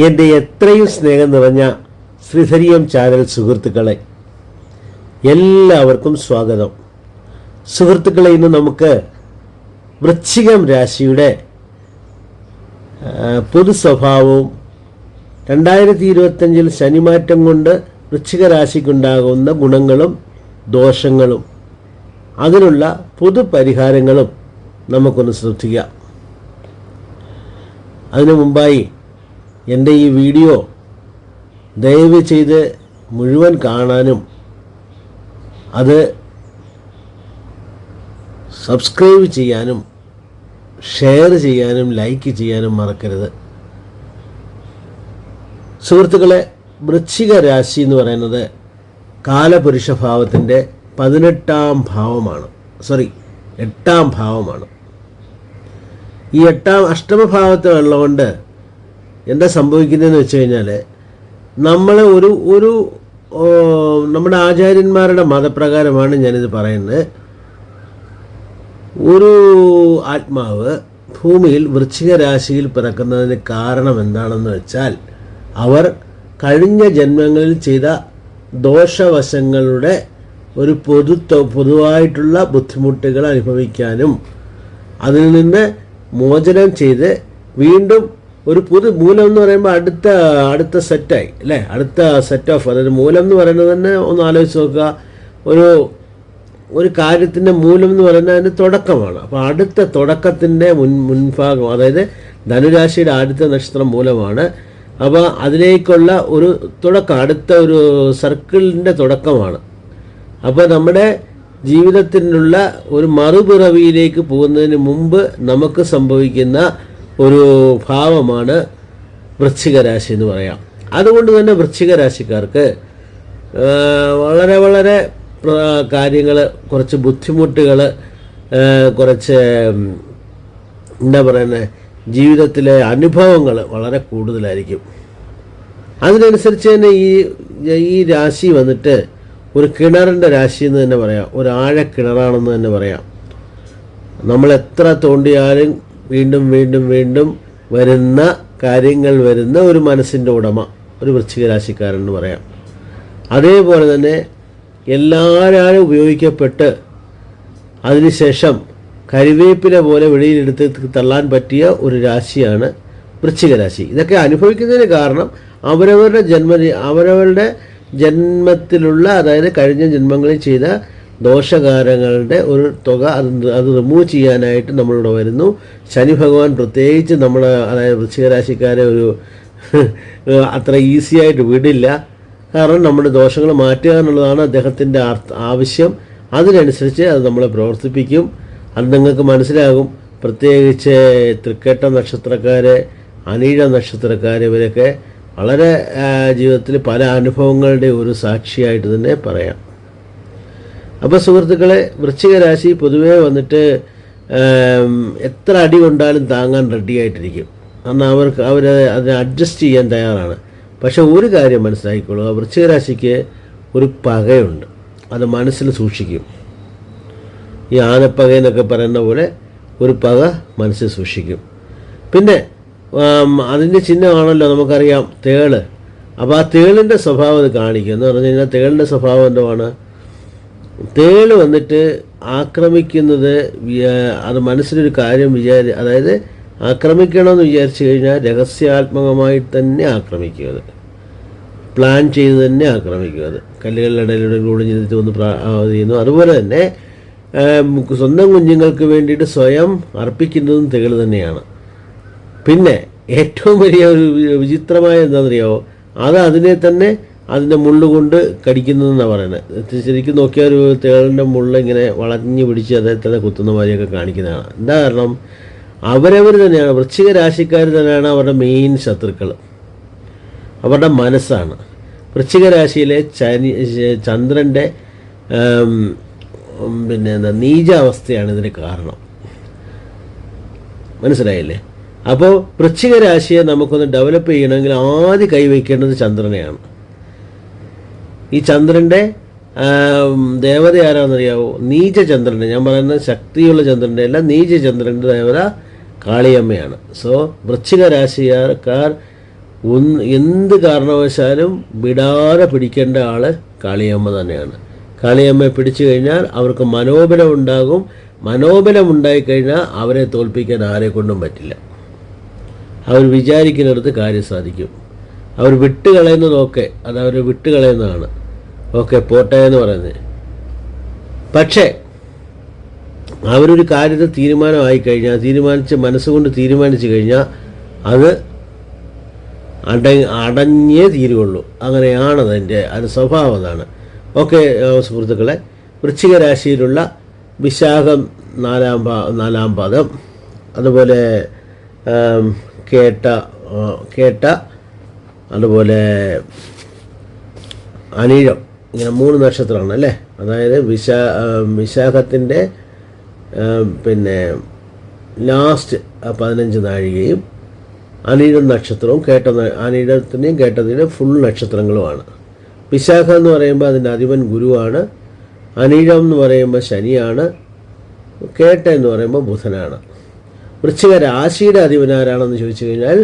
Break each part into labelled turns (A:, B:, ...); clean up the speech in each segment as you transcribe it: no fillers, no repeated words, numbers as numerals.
A: എൻ്റെ എത്രയും സ്നേഹം നിറഞ്ഞ ശ്രീധരിയം ചാനൽ സുഹൃത്തുക്കളെ, എല്ലാവർക്കും സ്വാഗതം. സുഹൃത്തുക്കളെ, ഇന്ന് നമുക്ക് വൃശ്ചികം രാശിയുടെ പൊതു സ്വഭാവവും 2025 ശനിമാറ്റം കൊണ്ട് വൃശ്ചിക രാശിക്കുണ്ടാകുന്ന ഗുണങ്ങളും ദോഷങ്ങളും അതിനുള്ള പൊതു പരിഹാരങ്ങളും നമുക്കൊന്ന് ശ്രദ്ധിക്കാം. അതിനു മുമ്പായി എൻ്റെ ഈ വീഡിയോ ദയവ് ചെയ്ത് മുഴുവൻ കാണാനും അത് സബ്സ്ക്രൈബ് ചെയ്യാനും ഷെയർ ചെയ്യാനും ലൈക്ക് ചെയ്യാനും മറക്കരുത്. സുഹൃത്തുക്കളെ, വൃശ്ചിക രാശി എന്ന് പറയുന്നത് കാലപുരുഷ ഭാവത്തിൻ്റെ 8ാം ഭാവമാണ്. ഈ അഷ്ടമഭാവത്തിലുള്ളതുകൊണ്ട് എന്താ സംഭവിക്കുന്നതെന്ന് വെച്ച് കഴിഞ്ഞാൽ, നമ്മൾ നമ്മുടെ ആചാര്യന്മാരുടെ മതപ്രകാരമാണ് ഞാനിത് പറയുന്നത്. ഒരു ആത്മാവ് ഭൂമിയിൽ വൃശ്ചിക രാശിയിൽ പിറക്കുന്നതിന് കാരണം എന്താണെന്ന് വെച്ചാൽ, അവർ കഴിഞ്ഞ ജന്മങ്ങളിൽ ചെയ്ത ദോഷവശങ്ങളുടെ ഒരു പൊതുവായിട്ടുള്ള ബുദ്ധിമുട്ടുകൾ അനുഭവിക്കാനും അതിൽ നിന്ന് മോചനം ചെയ്ത് വീണ്ടും ഒരു മൂലം എന്ന് പറയുമ്പോൾ അടുത്ത സെറ്റായി അല്ലേ, അടുത്ത സെറ്റ് ഓഫ്, അതായത് മൂലം എന്ന് പറയുന്നത് തന്നെ ഒന്ന് ആലോചിച്ച് നോക്കുക. ഒരു കാര്യത്തിൻ്റെ മൂലം എന്ന് പറയുന്നത് അതിൻ്റെ തുടക്കമാണ്. അപ്പോൾ അടുത്ത തുടക്കത്തിൻ്റെ മുൻഭാഗം, അതായത് ധനുരാശിയുടെ ആദ്യത്തെ നക്ഷത്രം മൂലമാണ്. അപ്പോൾ അതിലേക്കുള്ള ഒരു തുടക്കം, അടുത്ത ഒരു സർക്കിളിൻ്റെ തുടക്കമാണ്. അപ്പോൾ നമ്മുടെ ജീവിതത്തിനുള്ള ഒരു മറുപിറവിയിലേക്ക് പോകുന്നതിന് മുമ്പ് നമുക്ക് സംഭവിക്കുന്ന ഒരു ഭാവമാണ് വൃശ്ചിക രാശി എന്ന് പറയാം. അതുകൊണ്ട് തന്നെ വൃശ്ചിക രാശിക്കാർക്ക് വളരെ വളരെ കാര്യങ്ങൾ, കുറച്ച് ബുദ്ധിമുട്ടുകൾ, കുറച്ച് എന്താ പറയുന്നത്, ജീവിതത്തിലെ അനുഭവങ്ങൾ വളരെ കൂടുതലായിരിക്കും. അതിനനുസരിച്ച് തന്നെ ഈ രാശി വന്നിട്ട് ഒരു കിണറിൻ്റെ രാശി എന്ന് തന്നെ പറയാം, ഒരു ആഴക്കിണറാണെന്ന് തന്നെ പറയാം. നമ്മൾ എത്ര തോണ്ടിയാലും വീണ്ടും വീണ്ടും വീണ്ടും വരുന്ന കാര്യങ്ങൾ വരുന്ന ഒരു മനസ്സിൻ്റെ ഉടമ ഒരു വൃശ്ചിക രാശിക്കാരൻ എന്ന് പറയാം. അതേപോലെ തന്നെ എല്ലാവരും ഉപയോഗിക്കപ്പെട്ട് അതിനുശേഷം കരിവേപ്പില പോലെ വെളിയിലെടുത്ത് തള്ളാൻ പറ്റിയ ഒരു രാശിയാണ് വൃശ്ചിക രാശി. ഇതൊക്കെ അനുഭവിക്കുന്നതിന് കാരണം അവരവരുടെ ജന്മത്തിലുള്ള, അതായത് കഴിഞ്ഞ ജന്മങ്ങളിൽ ചെയ്ത ദോഷകാരങ്ങളുടെ ഒരു തുക അത് റിമൂവ് ചെയ്യാനായിട്ട് നമ്മളിവിടെ വരുന്നു. ശനി ഭഗവാൻ പ്രത്യേകിച്ച് അതായത് വൃശ്ചിക രാശിക്കാരെ അത്ര ഈസിയായിട്ട് വിടില്ല. കാരണം നമ്മുടെ ദോഷങ്ങൾ മാറ്റുക എന്നുള്ളതാണ് അദ്ദേഹത്തിൻ്റെ ആവശ്യം. അതിനനുസരിച്ച് അത് നമ്മളെ പ്രവർത്തിപ്പിക്കും. അത് നിങ്ങൾക്ക് മനസ്സിലാകും. പ്രത്യേകിച്ച് തൃക്കേട്ട നക്ഷത്രക്കാർ, അനീഴ നക്ഷത്രക്കാർ, ഇവരൊക്കെ വളരെ ജീവിതത്തിൽ പല അനുഭവങ്ങളുടെ ഒരു സാക്ഷിയായിട്ട് തന്നെ പറയാം. അപ്പോൾ സുഹൃത്തുക്കളെ, വൃശ്ചിക രാശി പൊതുവേ വന്നിട്ട് എത്ര അടി കൊണ്ടാലും താങ്ങാൻ റെഡിയായിട്ടിരിക്കും. എന്നാൽ അവർ അതിനെ അഡ്ജസ്റ്റ് ചെയ്യാൻ തയ്യാറാണ്. പക്ഷെ ഒരു കാര്യം മനസ്സിലാക്കിക്കൊള്ളുക, വൃശ്ചിക രാശിക്ക് ഒരു പകയുണ്ട്, അത് മനസ്സിൽ സൂക്ഷിക്കും. ഈ ആനപ്പക എന്നൊക്കെ പറയുന്ന പോലെ ഒരു പക മനസ്സിൽ സൂക്ഷിക്കും. പിന്നെ അതിൻ്റെ ചിഹ്നമാണല്ലോ നമുക്കറിയാം തേള്. അപ്പോൾ ആ തേളിൻ്റെ സ്വഭാവം അത് കാണിക്കും. എന്ന് പറഞ്ഞു കഴിഞ്ഞാൽ തേളിൻ്റെ സ്വഭാവം എന്തുവാണ്? തേള് വന്നിട്ട് ആക്രമിക്കുന്നത്, അത് മനസ്സിലൊരു കാര്യം അതായത് ആക്രമിക്കണമെന്ന് വിചാരിച്ചു കഴിഞ്ഞാൽ രഹസ്യാത്മകമായി തന്നെ ആക്രമിക്കുക, അത് പ്ലാൻ ചെയ്ത് തന്നെ ആക്രമിക്കുക. അത് കല്ലുകളുടെ ഇടയിലൂടെ ഒളിഞ്ഞിരുത്തി ഒന്ന് ചെയ്യുന്നു. അതുപോലെ തന്നെ സ്വന്തം കുഞ്ഞുങ്ങൾക്ക് വേണ്ടിയിട്ട് സ്വയം അർപ്പിക്കുന്നതും തേള് തന്നെയാണ്. പിന്നെ ഏറ്റവും വലിയ ഒരു വിചിത്രമായ എന്താണെന്നറിയാമോ, അതിനെ തന്നെ അതിൻ്റെ മുള്ളുകൊണ്ട് കടിക്കുന്നതെന്നാണ് പറയുന്നത്. ശരിക്കും നോക്കിയാൽ ഒരു തേളിൻ്റെ മുള്ള ഇങ്ങനെ വളഞ്ഞു പിടിച്ച് അദ്ദേഹത്തെ കുത്തുന്ന മാതിരിയൊക്കെ കാണിക്കുന്നതാണ്. എന്താ കാരണം? അവരവർ തന്നെയാണ്, വൃശ്ചിക രാശിക്കാർ തന്നെയാണ് അവരുടെ മെയിൻ ശത്രുക്കൾ. അവരുടെ മനസ്സാണ്. വൃശ്ചിക രാശിയിലെ ചന്ദ്രൻ്റെ നീചാവസ്ഥയാണ് ഇതിന് കാരണം. മനസ്സിലായില്ലേ? അപ്പോൾ വൃശ്ചിക രാശിയെ നമുക്കൊന്ന് ഡെവലപ്പ് ചെയ്യണമെങ്കിൽ ആദ്യം കൈവയ്ക്കേണ്ടത് ചന്ദ്രനെയാണ്. ഈ ചന്ദ്രൻ്റെ ദേവത ആരാണെന്നറിയാവോ? നീചചന്ദ്രൻ്റെ, ഞാൻ പറയുന്നത് ശക്തിയുള്ള ചന്ദ്രൻ്റെ അല്ല, നീചചന്ദ്രൻ്റെ ദേവത കാളിയമ്മയാണ്. സോ വൃശ്ചിക രാശിക്കാർ എന്ത് കാരണവശാലും വിടാതെ പിടിക്കേണ്ട ആൾ കാളിയമ്മ തന്നെയാണ്. കാളിയമ്മയെ പിടിച്ചു കഴിഞ്ഞാൽ അവർക്ക് മനോബലം ഉണ്ടാകും. മനോബലം ഉണ്ടായിക്കഴിഞ്ഞാൽ അവരെ തോൽപ്പിക്കാൻ ആരെ കൊണ്ടും പറ്റില്ല. അവർ വിചാരിക്കുന്നിടത്ത് കാര്യം സാധിക്കും. അവർ വിട്ടുകളയുന്നതൊക്കെ അത് അവർ വിട്ടുകളയുന്നതാണ്. ഓക്കെ പോട്ടെ എന്ന് പറയുന്നത്. പക്ഷേ അവരൊരു കാര്യത്തിൽ തീരുമാനമായി കഴിഞ്ഞാൽ, മനസ്സുകൊണ്ട് തീരുമാനിച്ചു കഴിഞ്ഞാൽ അത് അടഞ്ഞേ തീരുള്ളൂ. അങ്ങനെയാണ് അതിൻ്റെ സ്വഭാവം. അതാണ്. ഓക്കെ സുഹൃത്തുക്കളെ, വൃശ്ചിക രാശിയിലുള്ള വിശാഖം നാലാം പാദം, അതുപോലെ കേട്ട, അതുപോലെ അനിഴം, ഇങ്ങനെ 3 നക്ഷത്രമാണ് അല്ലേ. അതായത് വിശാഖത്തിൻ്റെ പിന്നെ ലാസ്റ്റ് 15 നാഴികയും അനിഴം നക്ഷത്രവും അനിഴത്തിൻ്റെയും കേട്ടതിൻ്റെയും ഫുൾ നക്ഷത്രങ്ങളുമാണ്. വിശാഖം എന്ന് പറയുമ്പോൾ അതിൻ്റെ അധിപൻ ഗുരുവാണ്. അനിഴം എന്ന് പറയുമ്പോൾ ശനിയാണ്. കേട്ട എന്ന് പറയുമ്പോൾ ബുധനാണ്. വൃശ്ചിക രാശിയുടെ അധിപൻ ആരാണെന്ന് ചോദിച്ചു കഴിഞ്ഞാൽ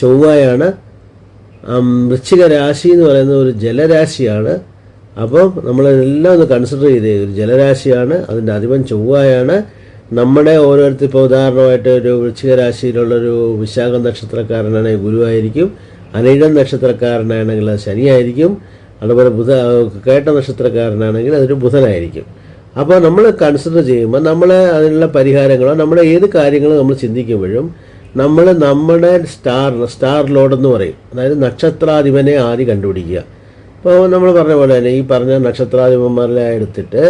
A: ചൊവ്വയാണ്. വൃശ്ചിക രാശി എന്ന് പറയുന്നത് ഒരു ജലരാശിയാണ്. അപ്പോൾ നമ്മളെല്ലാം ഒന്ന് കൺസിഡർ ചെയ്ത് ഒരു ജലരാശിയാണ്. അതിൻ്റെ അധിപൻ ചൊവ്വയാണ്. നമ്മുടെ ഓരോരുത്തർ ഇപ്പോൾ ഉദാഹരണമായിട്ട് ഒരു വൃശ്ചിക രാശിയിലുള്ളൊരു വിശാഖ നക്ഷത്രക്കാരനാണെങ്കിൽ ഗുരുവായിരിക്കും. അനിഴം നക്ഷത്രക്കാരനാണെങ്കിൽ അത് ശനിയായിരിക്കും. അതുപോലെ കേട്ട നക്ഷത്രക്കാരനാണെങ്കിൽ അതൊരു ബുധനായിരിക്കും. അപ്പോൾ നമ്മൾ കൺസിഡർ ചെയ്യുമ്പോൾ നമ്മൾ അതിനുള്ള പരിഹാരങ്ങളോ നമ്മുടെ ഏത് കാര്യങ്ങളും നമ്മൾ ചിന്തിക്കുമ്പോഴും നമ്മുടെ സ്റ്റാർ ലോഡെന്ന് പറയും. അതായത് നക്ഷത്രാധിപനെ ആദ്യം കണ്ടുപിടിക്കുക. ഇപ്പോൾ നമ്മൾ പറഞ്ഞ പോലെ തന്നെ ഈ പറഞ്ഞ നക്ഷത്രാധിപന്മാരെല്ലാം എടുത്തിട്ട്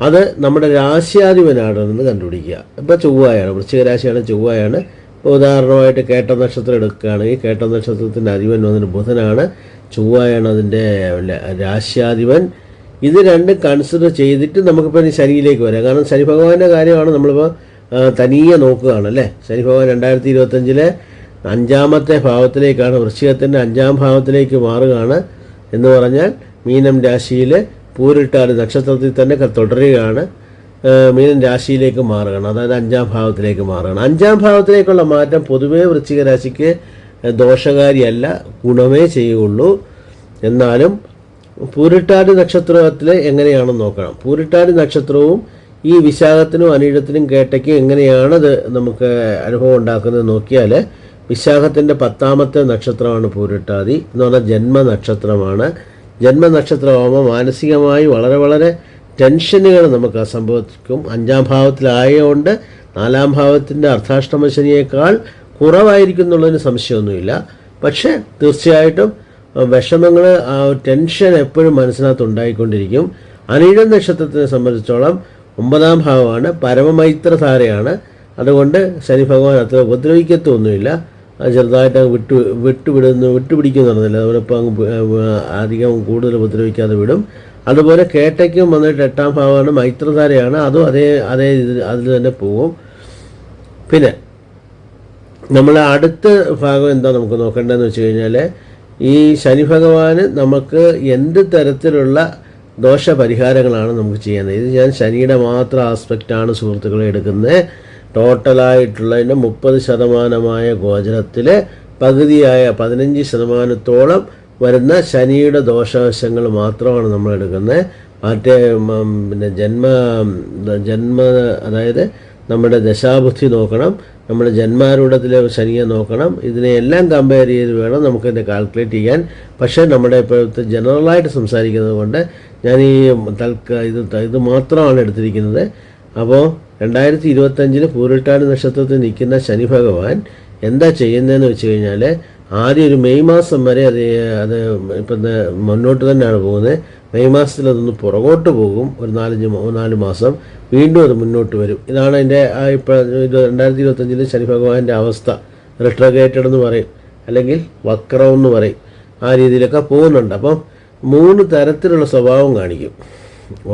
A: അത് നമ്മുടെ രാശ്യാധിപനാണെന്ന് കണ്ടുപിടിക്കുക. ഇപ്പോൾ ചൊവ്വയാണ്, വൃശ്ചിക രാശിയാണ്, ചൊവ്വയാണ്. ഇപ്പോൾ ഉദാഹരണമായിട്ട് കേട്ട നക്ഷത്രം എടുക്കുകയാണെങ്കിൽ കേട്ട നക്ഷത്രത്തിൻ്റെ അധിപൻ വന്നിട്ട് ബുധനാണ്, ചൊവ്വയാണ് അതിൻ്റെ രാശ്യാധിപൻ. ഇത് രണ്ടും കൺസിഡർ ചെയ്തിട്ട് നമുക്കിപ്പോൾ ശനിയിലേക്ക് വരാം. കാരണം ശനി ഭഗവാന്റെ കാര്യമാണ് നമ്മളിപ്പോൾ തനിയെ നോക്കുകയാണ് അല്ലേ. ശനി ഭഗവാൻ 2025 5ാമത്തെ ഭാവത്തിലേക്കാണ്, വൃശ്ചികത്തിൻ്റെ 5ാം ഭാവത്തിലേക്ക് മാറുകയാണ്. എന്ന് പറഞ്ഞാൽ മീനം രാശിയിൽ പൂരിട്ടാതി നക്ഷത്രത്തിൽ തന്നെ തുടരുകയാണ്. മീനം രാശിയിലേക്ക് മാറുകയാണ്, അതായത് 5ാം ഭാവത്തിലേക്ക് മാറുകയാണ്. 5ാം ഭാവത്തിലേക്കുള്ള മാറ്റം പൊതുവേ വൃശ്ചിക രാശിക്ക് ദോഷകാരിയല്ല, ഗുണമേ ചെയ്യുള്ളൂ. എന്നാലും പൂരിട്ടാതി നക്ഷത്രത്തിൽ എങ്ങനെയാണെന്ന് നോക്കണം. പൂരിട്ടാതി നക്ഷത്രവും ഈ വിശാഖത്തിനും അനിഴത്തിനും കേട്ടയ്ക്കും എങ്ങനെയാണത് നമുക്ക് അനുഭവം ഉണ്ടാക്കുന്നത് നോക്കിയാൽ, വിശാഖത്തിൻ്റെ 10ാമത്തെ നക്ഷത്രമാണ് പൂരിട്ടാതി എന്ന് പറഞ്ഞാൽ ജന്മനക്ഷത്രമാണ്. ജന്മനക്ഷത്രമാകുമ്പോൾ മാനസികമായി വളരെ വളരെ ടെൻഷനുകൾ നമുക്ക് സംഭവിക്കും. 5ാം ഭാവത്തിലായതുകൊണ്ട് 4ാം ഭാവത്തിൻ്റെ അർദ്ധാഷ്ടമ ശനിയേക്കാൾ കുറവായിരിക്കും എന്നുള്ളതിന് സംശയമൊന്നുമില്ല. പക്ഷേ തീർച്ചയായിട്ടും വിഷമങ്ങൾ, ടെൻഷൻ എപ്പോഴും മനസ്സിനകത്ത് ഉണ്ടായിക്കൊണ്ടിരിക്കും. അനിഴം നക്ഷത്രത്തിനെ സംബന്ധിച്ചോളം 9ാം ഭാവമാണ്, പരമമൈത്രധാരയാണ്. അതുകൊണ്ട് ശനി ഭഗവാൻ അത്ര ഉപദ്രവിക്കത്തൊന്നുമില്ല. ചെറുതായിട്ട് വിട്ടുപിടിക്കുന്നുണ്ടെന്നില്ല, അവരിപ്പോൾ അധികം കൂടുതൽ ഉപദ്രവിക്കാതെ വിടും. അതുപോലെ കേട്ടയ്ക്കും വന്നിട്ട് 8ാം ഭാവമാണ്, മൈത്രധാരയാണ്. അതും അതിൽ തന്നെ പോകും. പിന്നെ നമ്മളെ അടുത്ത ഭാഗം എന്താ നമുക്ക് നോക്കേണ്ടതെന്ന് വെച്ച് കഴിഞ്ഞാൽ, ഈ ശനി ഭഗവാന് നമുക്ക് എന്ത് തരത്തിലുള്ള ദോഷപരിഹാരങ്ങളാണ് നമുക്ക് ചെയ്യുന്നത്. ഇത് ഞാൻ ശനിയുടെ മാത്രം ആസ്പെക്റ്റാണ് സുഹൃത്തുക്കളെ എടുക്കുന്നത്. ടോട്ടലായിട്ടുള്ളതിൻ്റെ 30% ഗോചരത്തിൽ പകുതിയായ 15% വരുന്ന ശനിയുടെ ദോഷവശങ്ങൾ മാത്രമാണ് നമ്മൾ എടുക്കുന്നത്. മറ്റേ പിന്നെ ജന്മ അതായത് നമ്മുടെ ദശാബുദ്ധി നോക്കണം, നമ്മുടെ ജന്മാരൂഢത്തിലെ ശനിയെ നോക്കണം. ഇതിനെയെല്ലാം കമ്പയർ ചെയ്ത് വേണം നമുക്കിതിനെ കാൽക്കുലേറ്റ് ചെയ്യാൻ. പക്ഷേ നമ്മുടെ ഇപ്പോഴത്തെ ജനറലായിട്ട് സംസാരിക്കുന്നത് കൊണ്ട് ഞാൻ ഈ ഇത് മാത്രമാണ് എടുത്തിരിക്കുന്നത്. അപ്പോൾ 2025 പൂരിട്ടാതി നക്ഷത്രത്തിൽ നിൽക്കുന്ന ശനി ഭഗവാൻ എന്താ ചെയ്യുന്നതെന്ന് വെച്ച് കഴിഞ്ഞാൽ, ആദ്യം ഒരു മെയ് മാസം വരെ അത് ഇപ്പം മുന്നോട്ട് തന്നെയാണ് പോകുന്നത്. മെയ് മാസത്തിൽ അതൊന്ന് പുറകോട്ട് പോകും, ഒരു 4 മാസം. വീണ്ടും അത് മുന്നോട്ട് വരും. ഇതാണ് അതിൻ്റെ ഇപ്പോൾ 2025 ശനി ഭഗവാന്റെ അവസ്ഥ. റിട്രോഗ്രേറ്റഡ് എന്ന് പറയും, അല്ലെങ്കിൽ വക്രം എന്ന് പറയും. ആ രീതിയിലൊക്കെ പോകുന്നുണ്ട്. അപ്പം 3 തരത്തിലുള്ള സ്വഭാവം കാണിക്കും.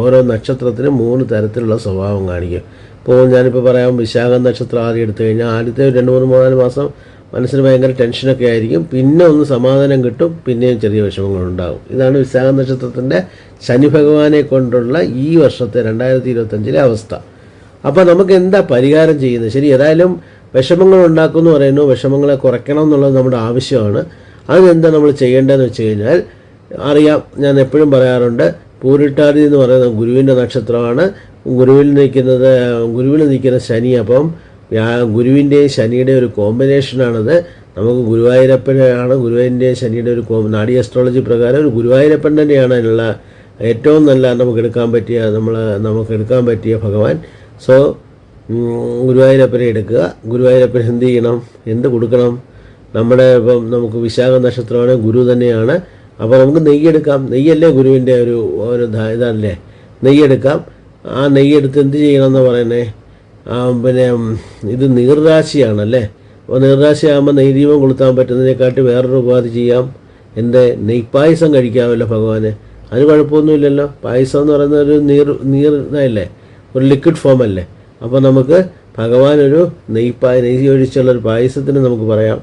A: ഓരോ നക്ഷത്രത്തിനും 3 തരത്തിലുള്ള സ്വഭാവം കാണിക്കും. ഇപ്പോൾ ഞാനിപ്പോൾ പറയാം, വിശാഖ നക്ഷത്രം ആദ്യം എടുത്തു കഴിഞ്ഞാൽ ആദ്യത്തെ 2-3-4 മാസം മനസ്സിന് ഭയങ്കര ടെൻഷനൊക്കെ ആയിരിക്കും. പിന്നെ ഒന്ന് സമാധാനം കിട്ടും, പിന്നെയും ചെറിയ വിഷമങ്ങളുണ്ടാകും. ഇതാണ് വിശാഖ നക്ഷത്രത്തിൻ്റെ ശനി ഭഗവാനെ കൊണ്ടുള്ള ഈ വർഷത്തെ 2025 അവസ്ഥ. അപ്പോൾ നമുക്ക് എന്താ പരിഹാരം ചെയ്യുന്നത്? ശരി, ഏതായാലും വിഷമങ്ങൾ ഉണ്ടാക്കുമെന്ന് പറയുന്നു. വിഷമങ്ങളെ കുറയ്ക്കണം എന്നുള്ളത് നമ്മുടെ ആവശ്യമാണ്. അതിനെന്താ നമ്മൾ ചെയ്യേണ്ടതെന്ന് വെച്ച് കഴിഞ്ഞാൽ അറിയാം, ഞാൻ എപ്പോഴും പറയാറുണ്ട്, പൂരിട്ടാതി എന്ന് പറയുന്നത് ഗുരുവിൻ്റെ നക്ഷത്രമാണ്. ഗുരുവിൽ നിൽക്കുന്ന ശനി, അപ്പം ഗുരുവിൻ്റെയും ശനിയുടെയും ഒരു കോമ്പിനേഷനാണത്. നമുക്ക് ഗുരുവിൻ്റെയും ശനിയുടെ ഒരു നാഡി അസ്ട്രോളജി പ്രകാരം ഒരു ഗുരുവായൂരപ്പൻ തന്നെയാണ് അതിനുള്ള ഏറ്റവും നല്ല നമുക്ക് എടുക്കാൻ പറ്റിയ ഭഗവാൻ. സോ ഗുരുവായൂരപ്പനെ എടുക്കുക. ഗുരുവായൂരപ്പൻ എന്ത് ചെയ്യണം, എന്ത് കൊടുക്കണം? ഇപ്പം നമുക്ക് വിശാഖ നക്ഷത്രമാണ്, ഗുരു തന്നെയാണ്. അപ്പോൾ നമുക്ക് നെയ്യെടുക്കാം. നെയ്യല്ലേ ഗുരുവിൻ്റെ ഒരു ഇതല്ലേ, നെയ്യെടുക്കാം. ആ നെയ്യെടുത്ത് എന്ത് ചെയ്യണമെന്ന് പറയുന്നത്, പിന്നെ ഇത് നീർരാശിയാണല്ലേ. അപ്പോൾ നീർരാശിയാകുമ്പോൾ നെയ്ദീപം കൊളുത്താൻ പറ്റുന്നതിനെക്കാട്ടി വേറൊരു ഉപാധി ചെയ്യാം. നെയ്പായസം കഴിക്കാമല്ലോ ഭഗവാന്, അതിന് കുഴപ്പമൊന്നുമില്ലല്ലോ. പായസം എന്ന് പറയുന്ന ഒരു നീർ ഇതല്ലേ, ഒരു ലിക്വിഡ് ഫോം അല്ലേ. അപ്പോൾ നമുക്ക് ഭഗവാനൊരു നെയ്യ് ഒഴിച്ചുള്ളൊരു പായസത്തിന് നമുക്ക് പറയാം.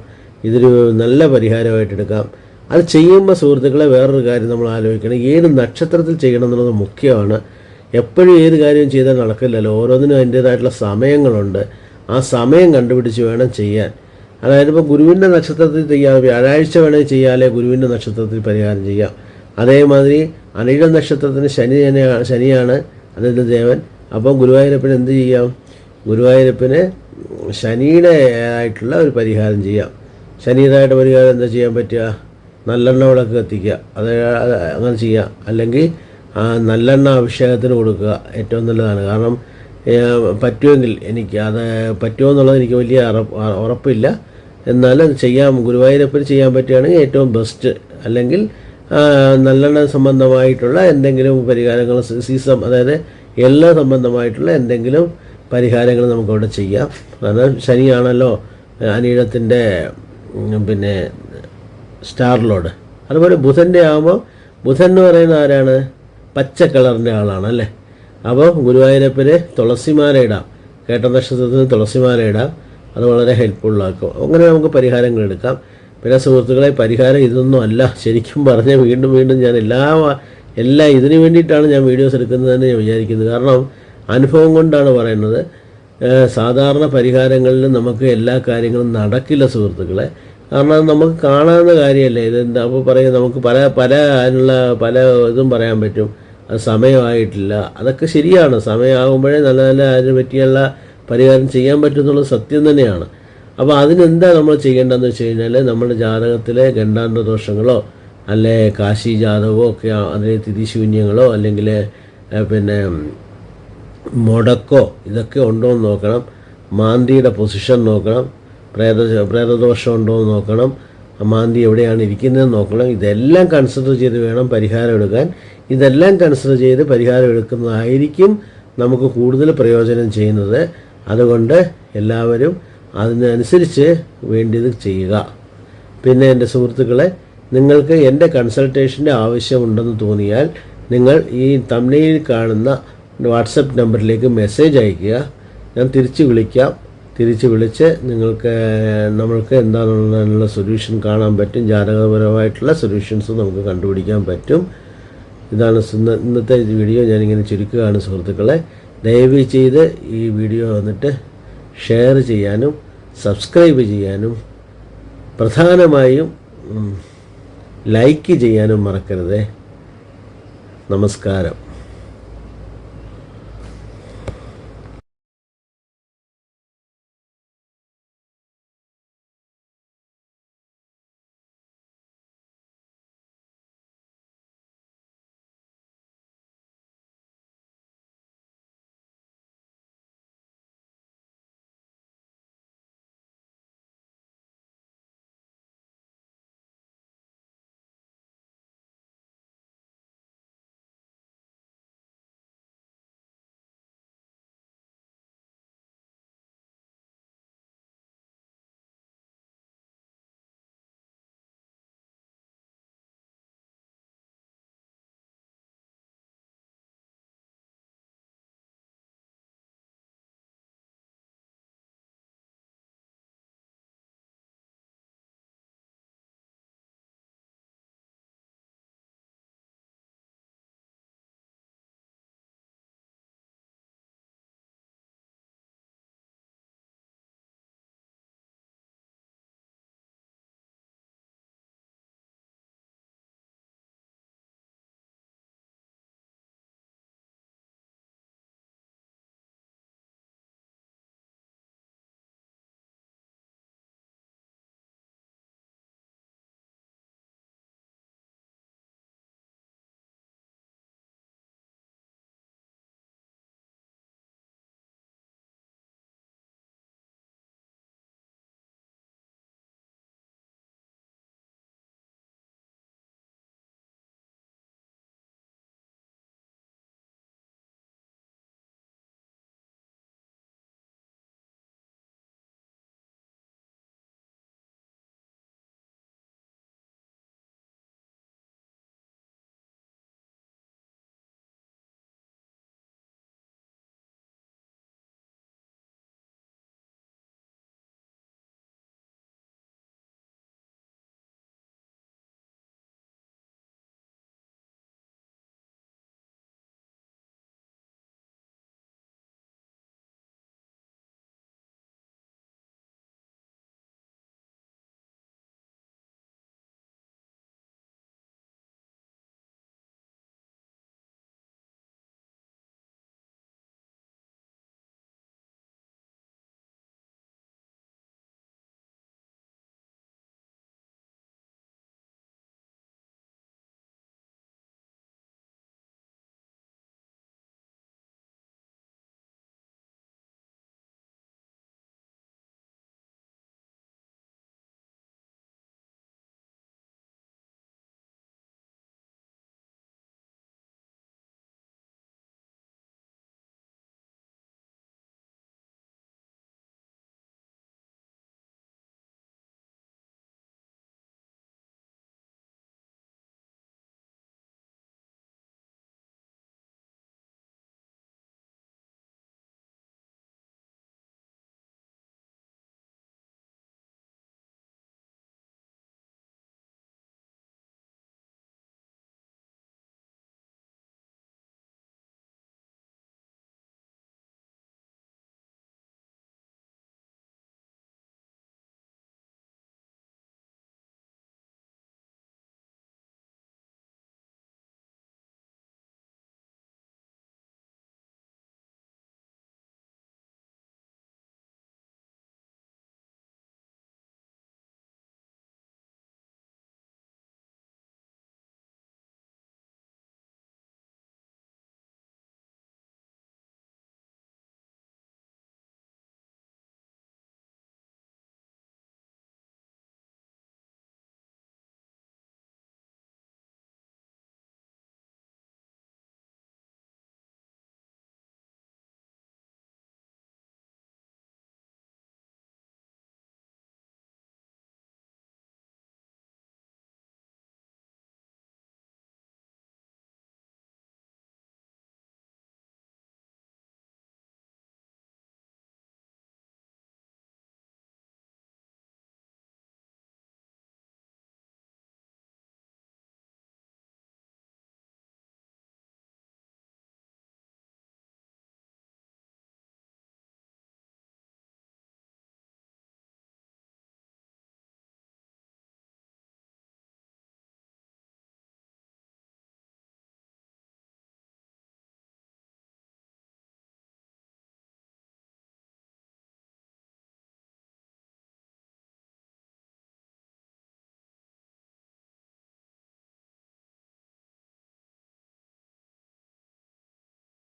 A: ഇതൊരു നല്ല പരിഹാരമായിട്ട് എടുക്കാം. അത് ചെയ്യുമ്പോൾ സുഹൃത്തുക്കളെ വേറൊരു കാര്യം നമ്മൾ ആലോചിക്കണം, ഏത് നക്ഷത്രത്തിൽ ചെയ്യണം എന്നുള്ളത് മുഖ്യമാണ്. എപ്പോഴും ഏത് കാര്യവും ചെയ്താൽ നടക്കില്ലല്ലോ. ഓരോന്നിനും അതിൻ്റേതായിട്ടുള്ള സമയങ്ങളുണ്ട്. ആ സമയം കണ്ടുപിടിച്ച് വേണം ചെയ്യാൻ. അതായത് ഇപ്പോൾ ഗുരുവിൻ്റെ നക്ഷത്രത്തിൽ ചെയ്യാം, വ്യാഴാഴ്ച വേണമെങ്കിൽ ചെയ്യാലേ ഗുരുവിൻ്റെ നക്ഷത്രത്തിൽ പരിഹാരം ചെയ്യാം. അതേമാതിരി അനിഴ നക്ഷത്രത്തിന് ശനിയാണ് അതിൻ്റെ ദേവൻ. അപ്പം ഗുരുവായൂരപ്പന് എന്ത് ചെയ്യാം, ഗുരുവായൂരപ്പന് ശനിയുടെ ആയിട്ടുള്ള ഒരു പരിഹാരം ചെയ്യാം. ശനിയുടേതായിട്ട് പരിഹാരം എന്താ ചെയ്യാൻ പറ്റുക, നല്ലെണ്ണ വിളക്ക് കത്തിക്കുക, അങ്ങനെ ചെയ്യുക. അല്ലെങ്കിൽ നല്ലെണ്ണ അഭിഷേകത്തിന് കൊടുക്കുക, ഏറ്റവും നല്ലതാണ്. കാരണം പറ്റുമെങ്കിൽ പറ്റുമോ എന്നുള്ളത് എനിക്ക് വലിയ ഉറപ്പില്ല, എന്നാലും ചെയ്യാം. ഗുരുവായൂരപ്പന് ചെയ്യാൻ പറ്റുകയാണെങ്കിൽ ഏറ്റവും ബെസ്റ്റ്. അല്ലെങ്കിൽ നല്ലെണ്ണ സംബന്ധമായിട്ടുള്ള എന്തെങ്കിലും പരിഹാരങ്ങൾ, അതായത് എണ്ണ സംബന്ധമായിട്ടുള്ള എന്തെങ്കിലും പരിഹാരങ്ങൾ നമുക്കവിടെ ചെയ്യാം. കാരണം ശനിയാണല്ലോ അനിഴത്തിൻ്റെ പിന്നെ സ്റ്റാർ ലോഡ്. അതുപോലെ ബുധൻ്റെ ആകുമ്പോൾ, ബുധൻ എന്ന് പറയുന്ന ആരാണ്, പച്ച കളറിൻ്റെ ആളാണ് അല്ലേ. അപ്പോൾ ഗുരുവായൂരപ്പന് തുളസിമാല ഇടാം, കേട്ട നക്ഷത്രത്തിന് തുളസിമാല ഇടാം. അത് വളരെ ഹെൽപ്ഫുള്ളാക്കും. അങ്ങനെ നമുക്ക് പരിഹാരങ്ങൾ എടുക്കാം. പിന്നെ സുഹൃത്തുക്കളെ, പരിഹാരം ഇതൊന്നും അല്ല. ശരിക്കും പറഞ്ഞാൽ വീണ്ടും ഞാൻ എല്ലാ ഇതിനു വേണ്ടിയിട്ടാണ് ഞാൻ വീഡിയോസ് എടുക്കുന്നതെന്ന് ഞാൻ വിചാരിക്കുന്നത്. കാരണം അനുഭവം കൊണ്ടാണ് പറയുന്നത്. സാധാരണ പരിഹാരങ്ങളിൽ നമുക്ക് എല്ലാ കാര്യങ്ങളും നടക്കില്ല സുഹൃത്തുക്കളെ. കാരണം നമുക്ക് കാണാവുന്ന കാര്യമല്ലേ ഇതെന്താ. അപ്പോൾ പറയും നമുക്ക് പല ഇതും പറയാൻ പറ്റും, അത് സമയമായിട്ടില്ല. അതൊക്കെ ശരിയാണ്, സമയമാകുമ്പോഴേ നല്ല അതിനെ പറ്റിയുള്ള പരിഹാരം ചെയ്യാൻ പറ്റുന്നുള്ളത് സത്യം തന്നെയാണ്. അപ്പോൾ അതിനെന്താ നമ്മൾ ചെയ്യേണ്ടതെന്ന് വെച്ച് കഴിഞ്ഞാൽ, നമ്മുടെ ജാതകത്തിലെ ഗണ്ഡാന്തര ദോഷങ്ങളോ അല്ലെ കാശി ജാതകമോ ഒക്കെ, അതിലെ തിരിശൂന്യങ്ങളോ അല്ലെങ്കിൽ പിന്നെ മുടക്കോ ഇതൊക്കെ ഉണ്ടോ എന്ന് നോക്കണം. മാന്തിയുടെ പൊസിഷൻ നോക്കണം. പ്രേതദോഷം ഉണ്ടോ എന്ന് നോക്കണം. മാന്തി എവിടെയാണ് ഇരിക്കുന്നതെന്ന് നോക്കണം. ഇതെല്ലാം കൺസിഡർ ചെയ്ത് വേണം പരിഹാരം എടുക്കാൻ. ഇതെല്ലാം കൺസിഡർ ചെയ്ത് പരിഹാരം എടുക്കുന്നതായിരിക്കും നമുക്ക് കൂടുതൽ പ്രയോജനം ചെയ്യുന്നത്. അതുകൊണ്ട് എല്ലാവരും അതിനനുസരിച്ച് വേണ്ടിയത് ചെയ്യുക. പിന്നെ എൻ്റെ സുഹൃത്തുക്കളെ, നിങ്ങൾക്ക് എൻ്റെ കൺസൾട്ടേഷൻ്റെ ആവശ്യമുണ്ടെന്ന് തോന്നിയാൽ നിങ്ങൾ ഈ തംബ്നെയിലിൽ കാണുന്ന വാട്സപ്പ് നമ്പറിലേക്ക് മെസ്സേജ് അയയ്ക്കുക. ഞാൻ തിരിച്ച് വിളിച്ച് നമ്മൾക്ക് എന്താണെന്നുള്ള സൊല്യൂഷൻ കാണാൻ പറ്റും. ജാതകപരമായിട്ടുള്ള സൊല്യൂഷൻസ് നമുക്ക് കണ്ടുപിടിക്കാൻ പറ്റും. ഇതാണ് ഇന്നത്തെ വീഡിയോ. ഞാനിങ്ങനെ ചുരുക്കുകയാണ് സുഹൃത്തുക്കളെ. ദയവ് ചെയ്ത് ഈ വീഡിയോ വന്നിട്ട് ഷെയർ ചെയ്യാനും സബ്സ്ക്രൈബ് ചെയ്യാനും പ്രധാനമായും ലൈക്ക് ചെയ്യാനും മറക്കരുതേ. നമസ്കാരം.